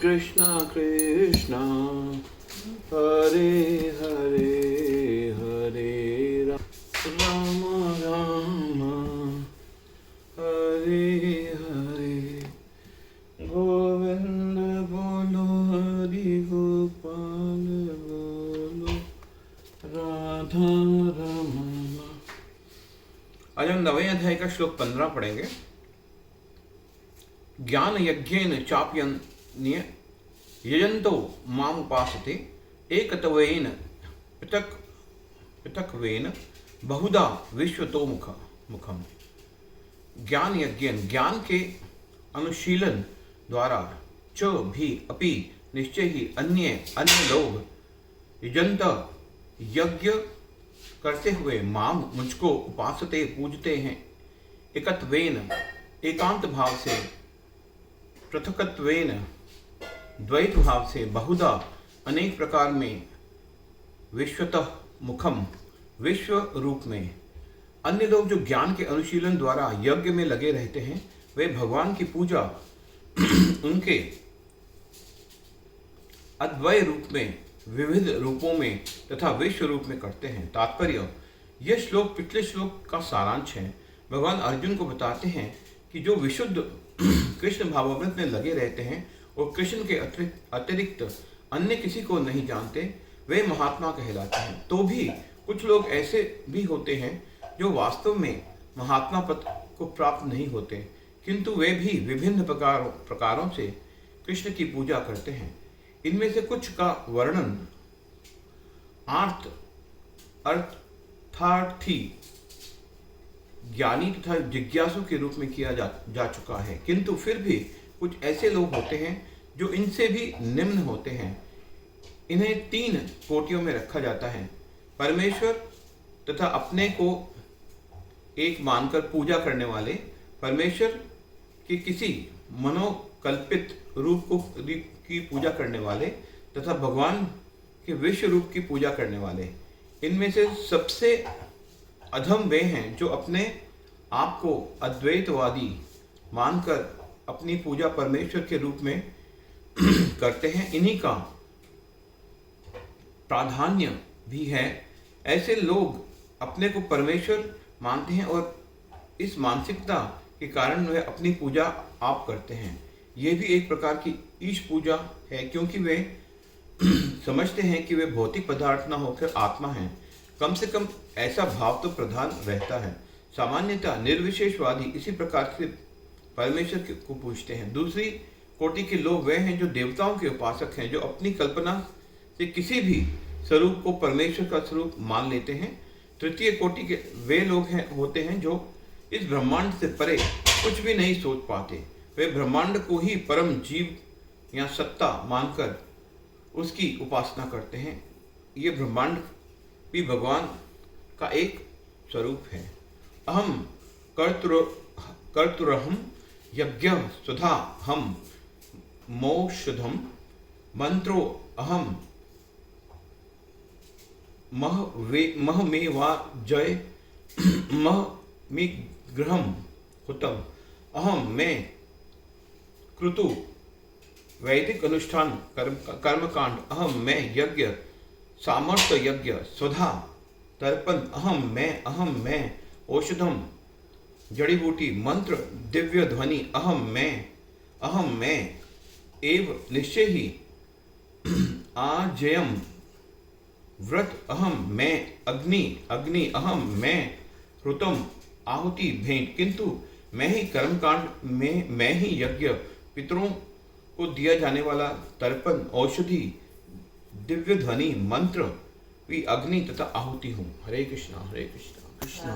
कृष्ण कृष्ण हरे हरे हरे राम राम हरे हरे गोविंद बोलो हरि गोपाल बोलो राधा रमण। आज हम 9वें अध्याय का श्लोक 15 पढ़ेंगे। ज्ञान यज्ञेन चाप्यन्य यजन्तो माम उपासते एकत्वेन पृथक्त्वेन बहुधा विश्वतो मुखम। ज्ञान यज्ञेन ज्ञान के अनुशीलन द्वारा च भी अपि निश्चय ही अन्य लोग यजन्त यज्ञ करते हुए माम मुझको उपासते पूजते हैं। एकत्वेन एकांत भाव से, पृथकत्वेन द्वैत भाव से, बहुधा अनेक प्रकार में, विश्वतः मुखम विश्व रूप में। अन्य लोग जो ज्ञान के अनुशीलन द्वारा यज्ञ में लगे रहते हैं वे भगवान की पूजा उनके अद्वय रूप में, विविध रूपों में तथा विश्व रूप में करते हैं। तात्पर्य, यह श्लोक पिछले श्लोक का सारांश है। भगवान अर्जुन को बताते हैं कि जो विशुद्ध कृष्ण भावामृत में लगे रहते हैं और कृष्ण के अतिरिक्त अन्य किसी को नहीं जानते, वे महात्मा कहलाते हैं। तो भी कुछ लोग ऐसे भी होते हैं जो वास्तव में महात्मा पद को प्राप्त नहीं होते, किंतु वे भी विभिन्न प्रकारों से कृष्ण की पूजा करते हैं। इनमें से कुछ का वर्णन अर्थार्थी, ज्ञानी तथा जिज्ञासु के रूप में किया जा चुका है, किंतु फिर भी कुछ ऐसे लोग होते हैं जो इनसे भी निम्न होते हैं। इन्हें 3 कोटियों में रखा जाता है। परमेश्वर तथा अपने को एक मानकर पूजा करने वाले, परमेश्वर के किसी मनोकल्पित रूप की पूजा करने वाले तथा भगवान के विश्व रूप की पूजा करने वाले। इनमें से सबसे अधम वे हैं जो अपने आप को अद्वैतवादी मानकर अपनी पूजा परमेश्वर के रूप में करते हैं। इन्हीं का प्राधान्य भी है। ऐसे लोग अपने को परमेश्वर मानते हैं और इस मानसिकता के कारण वे अपनी पूजा आप करते हैं। ये भी एक प्रकार की ईश पूजा है, क्योंकि वे समझते हैं कि वे भौतिक पदार्थ न होकर आत्मा हैं। कम से कम ऐसा भाव तो प्रधान रहता है। सामान्यतः निर्विशेषवादी इसी प्रकार से परमेश्वर को पूजते हैं। दूसरी कोटि के लोग वे हैं जो देवताओं के उपासक हैं, जो अपनी कल्पना से किसी भी स्वरूप को परमेश्वर का स्वरूप मान लेते हैं। तृतीय कोटि के वे लोग होते हैं जो इस ब्रह्मांड से परे कुछ भी नहीं सोच पाते। वे ब्रह्मांड को ही परम जीव या सत्ता मानकर उसकी उपासना करते हैं। ये ब्रह्मांड भी भगवान का एक स्वरूप है। अहम कर्तुरहम यज्ञ सुधा हम मोक्षधम मंत्रो अहम महमेवा जय महमिग्रहम हुतम। अहम मैं क्रतु वैदिक अनुष्ठान कर्मकांड। अहम मैं यज्ञ सामर्थ्य यज्ञ स्वधा तर्पण। अहम मैं औषधम जड़ी बूटी मंत्र दिव्य ध्वनि। अहम मैं एव निश्चय ही आजयम व्रत। अहम मैं अग्नि। अहम मैं ऋतम आहुति भेंट। किंतु मैं ही कर्मकांड में, मैं ही यज्ञ, पितरों को दिया जाने वाला तर्पण, औषधि, दिव्य ध्वनि, मंत्र भी अग्नि तथा आहुति हूँ। हरे कृष्णा कृष्णा।